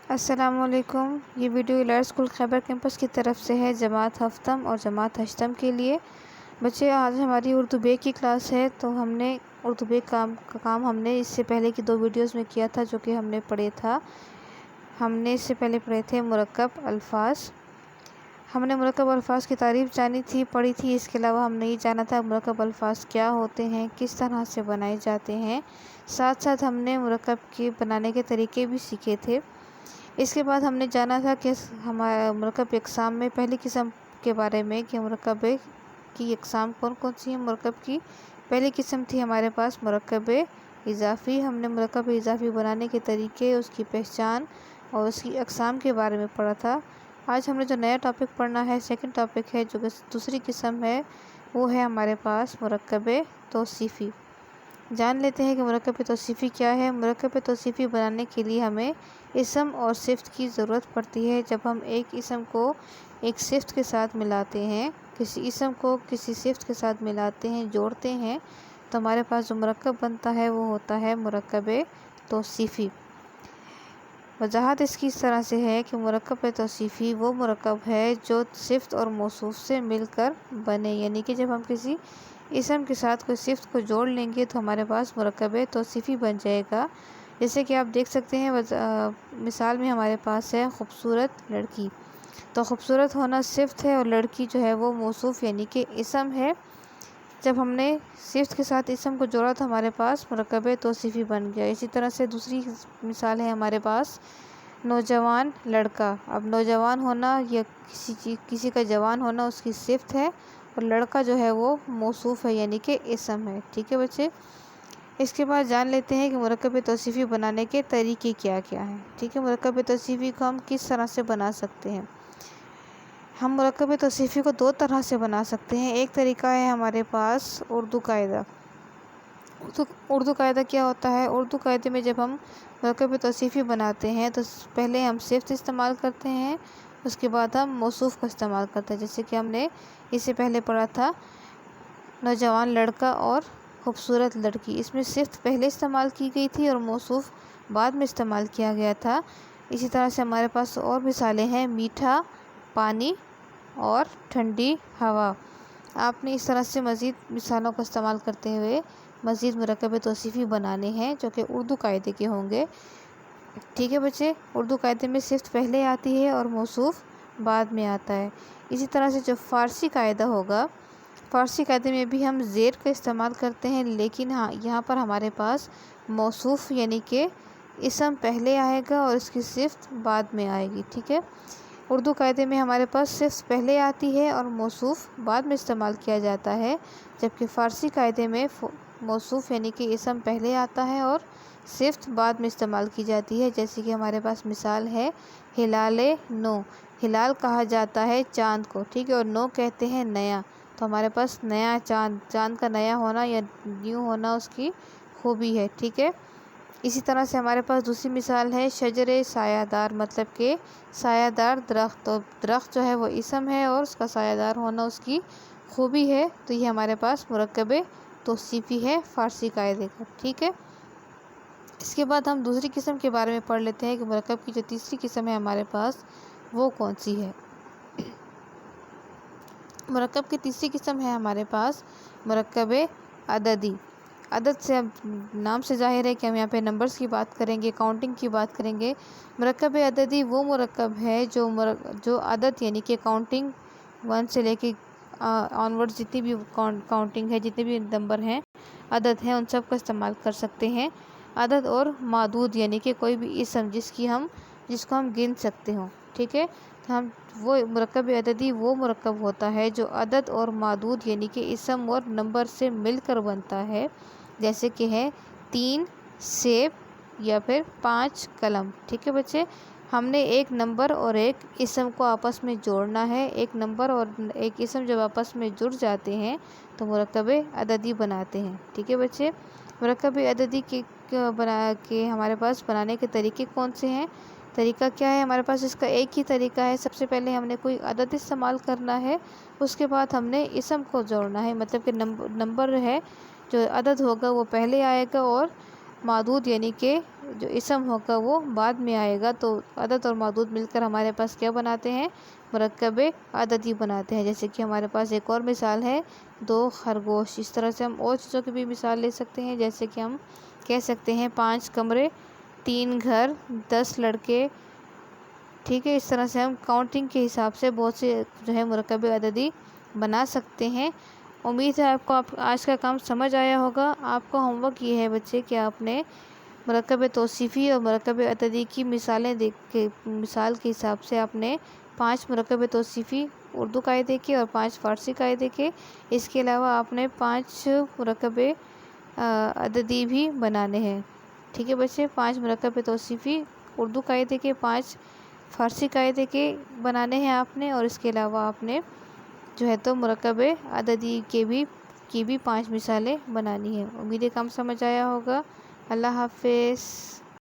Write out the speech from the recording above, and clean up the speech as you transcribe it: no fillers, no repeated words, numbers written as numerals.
السلام علیکم۔ یہ ویڈیو الہیار اسکول خیبر کیمپس کی طرف سے ہے جماعت ہفتم اور جماعت ہشتم کے لیے۔ بچے آج ہماری اردو بے کی کلاس ہے، تو ہم نے اردو بے کا کام ہم نے اس سے پہلے کی 2 ویڈیوز میں کیا تھا، جو کہ ہم نے پڑھے تھا۔ ہم نے اس سے پہلے پڑھے تھے مرکب الفاظ۔ ہم نے مرکب الفاظ کی تعریف جانی تھی، پڑھی تھی۔ اس کے علاوہ ہم نے یہ جانا تھا مرکب الفاظ کیا ہوتے ہیں، کس طرح سے بنائے جاتے ہیں۔ ساتھ ساتھ ہم نے مرکب کے بنانے کے طریقے بھی سیکھے تھے۔ اس کے بعد ہم نے جانا تھا کہ ہمارا مرکب اقسام میں پہلی قسم کے بارے میں کہ مرکب کی اقسام کون کون سی ہیں۔ مرکب کی پہلی قسم تھی ہمارے پاس مرکب اضافی۔ ہم نے مرکب اضافی بنانے کے طریقے، اس کی پہچان اور اس کی اقسام کے بارے میں پڑھا تھا۔ آج ہم نے جو نیا ٹاپک پڑھنا ہے، سیکنڈ ٹاپک ہے، جو کہ دوسری قسم ہے، وہ ہے ہمارے پاس مرکب توصیفی۔ جان لیتے ہیں کہ مرکب توصیفی کیا ہے۔ مرکب توصیفی بنانے کے لیے ہمیں اسم اور صفت کی ضرورت پڑتی ہے۔ جب ہم ایک اسم کو ایک صفت کے ساتھ ملاتے ہیں، کسی اسم کو کسی صفت کے ساتھ ملاتے ہیں، جوڑتے ہیں، تو ہمارے پاس جو مرکب بنتا ہے وہ ہوتا ہے مرکب توصیفی۔ وضاحت اس کی اس طرح سے ہے کہ مرکب توصیفی وہ مرکب ہے جو صفت اور موصوف سے مل کر بنے، یعنی کہ جب ہم کسی اسم کے ساتھ کوئی صفت کو جوڑ لیں گے تو ہمارے پاس مرکب توصیفی بن جائے گا۔ جیسے کہ آپ دیکھ سکتے ہیں، مثال میں ہمارے پاس ہے خوبصورت لڑکی، تو خوبصورت ہونا صفت ہے اور لڑکی جو ہے وہ موصوف یعنی کہ اسم ہے۔ جب ہم نے صفت کے ساتھ اسم کو جوڑا تو ہمارے پاس مرکب توصیفی بن گیا۔ اسی طرح سے دوسری مثال ہے ہمارے پاس نوجوان لڑکا۔ اب نوجوان ہونا یا کسی کا جوان ہونا اس کی صفت ہے، اور لڑکا جو ہے وہ موصوف ہے یعنی کہ اسم ہے۔ ٹھیک ہے بچے، اس کے بعد جان لیتے ہیں کہ مرکب توصیفی بنانے کے طریقے کیا کیا ہیں۔ ٹھیک ہے، مرکب توصیفی کو ہم کس طرح سے بنا سکتے ہیں۔ ہم مرکب توصیفی کو 2 طرح سے بنا سکتے ہیں۔ ایک طریقہ ہے ہمارے پاس اردو قاعدہ۔ اردو قاعدہ کیا ہوتا ہے؟ اردو قاعدے میں جب ہم مرکب توصیفی بناتے ہیں تو پہلے ہم صفت استعمال کرتے ہیں، اس کے بعد ہم موصوف کا استعمال کرتے ہیں۔ جیسے کہ ہم نے اس سے پہلے پڑھا تھا نوجوان لڑکا اور خوبصورت لڑکی۔ اس میں صفت پہلے استعمال کی گئی تھی اور موصوف بعد میں استعمال کیا گیا تھا۔ اسی طرح سے ہمارے پاس اور مثالیں ہیں، میٹھا پانی اور ٹھنڈی ہوا۔ آپ نے اس طرح سے مزید مثالوں کا استعمال کرتے ہوئے مزید مرکب توصیفی بنانے ہیں، جو کہ اردو قاعدے کے ہوں گے۔ ٹھیک ہے بچے، اردو قاعدے میں صفت پہلے آتی ہے اور موصوف بعد میں آتا ہے۔ اسی طرح سے جو فارسی قاعدہ ہوگا، فارسی قاعدے میں بھی ہم زیر کا استعمال کرتے ہیں، لیکن ہاں یہاں پر ہمارے پاس موصوف یعنی کہ اسم پہلے آئے گا اور اس کی صفت بعد میں آئے گی۔ ٹھیک ہے، اردو قاعدے میں ہمارے پاس صفت پہلے آتی ہے اور موصوف بعد میں استعمال کیا جاتا ہے، جبکہ فارسی قاعدے میں موصوف یعنی کہ اسم پہلے آتا ہے اور صفت بعد میں استعمال کی جاتی ہے۔ جیسے کہ ہمارے پاس مثال ہے ہلال نو۔ ہلال کہا جاتا ہے چاند کو، ٹھیک ہے، اور نو کہتے ہیں نیا، تو ہمارے پاس نیا چاند، چاند کا نیا ہونا یا نیو ہونا اس کی خوبی ہے۔ ٹھیک ہے، اسی طرح سے ہمارے پاس دوسری مثال ہے شجر سایہ دار، مطلب کہ سایہ دار درخت، تو درخت جو ہے وہ اسم ہے اور اس کا سایہ دار ہونا اس کی خوبی ہے، تو یہ ہمارے پاس مرکب توصیفی ہے فارسی قاعدے کا۔ ٹھیک ہے، اس کے بعد ہم دوسری قسم کے بارے میں پڑھ لیتے ہیں کہ مرکب کی جو تیسری قسم ہے ہمارے پاس وہ کون سی ہے۔ مرکب کی تیسری قسم ہے ہمارے پاس مرکب عددی۔ عدد سے اب نام سے ظاہر ہے کہ ہم یہاں پہ نمبرز کی بات کریں گے، کاؤنٹنگ کی بات کریں گے۔ مرکب عددی وہ مرکب ہے جو عدد یعنی کہ کاؤنٹنگ 1 سے لے کے آنورڈ جتنی بھی کاؤنٹنگ ہے، جتنے بھی نمبر ہیں، عدد ہیں، ان سب کا استعمال کر سکتے ہیں۔ عدد اور معدود یعنی کہ کوئی بھی اسم جس کو ہم گن سکتے ہوں۔ ٹھیک ہے، وہ مرکب عددی وہ مرکب ہوتا ہے جو عدد اور معدود یعنی کہ اسم اور نمبر سے مل کر بنتا ہے، جیسے کہ ہے 3 سیب یا پھر 5 قلم۔ ٹھیک ہے بچے، ہم نے ایک نمبر اور ایک اسم کو آپس میں جوڑنا ہے۔ ایک نمبر اور ایک اسم جب آپس میں جڑ جاتے ہیں تو مرکب عددی بناتے ہیں۔ ٹھیک ہے بچے، مرکب عددی کے ہمارے پاس بنانے کے طریقے کون سے ہیں؟ طریقہ کیا ہے ہمارے پاس؟ اس کا ایک ہی طریقہ ہے۔ سب سے پہلے ہم نے کوئی عدد استعمال کرنا ہے، اس کے بعد ہم نے اسم کو جوڑنا ہے، مطلب کہ نمبر ہے جو عدد ہوگا وہ پہلے آئے گا اور معدود یعنی کہ جو اسم ہوگا وہ بعد میں آئے گا، تو عدد اور معدود مل کر ہمارے پاس کیا بناتے ہیں؟ مرکب عددی بناتے ہیں۔ جیسے کہ ہمارے پاس ایک اور مثال ہے 2 خرگوش۔ اس طرح سے ہم اور چیزوں کی بھی مثال لے سکتے ہیں، جیسے کہ ہم کہہ سکتے ہیں 5 کمرے، 3 گھر، 10 لڑکے۔ ٹھیک ہے، اس طرح سے ہم کاؤنٹنگ کے حساب سے بہت سے جو ہے مرکب عددی بنا سکتے ہیں۔ امید ہے آپ کو آج کا کام سمجھ آیا ہوگا۔ آپ کا ہوم ورک یہ ہے بچے کہ آپ نے مرکب توصیفی اور مرکب عددی کی مثالیں مثال کے حساب سے آپ نے 5 مرکب توصیفی اردو قاعدے کے اور 5 فارسی قاعدے کے، اس کے علاوہ آپ نے 5 مرکب عددی بھی بنانے ہیں۔ ٹھیک ہے بچے، 5 مرکب توصیفی اردو قاعدے کے، 5 فارسی قاعدے کے بنانے ہیں آپ نے، اور اس کے علاوہ آپ نے جو ہے تو مرکب عددی کی بھی 5 مثالیں بنانی ہیں۔ امید ہے کام سمجھ آیا ہوگا۔ اللہ حافظ۔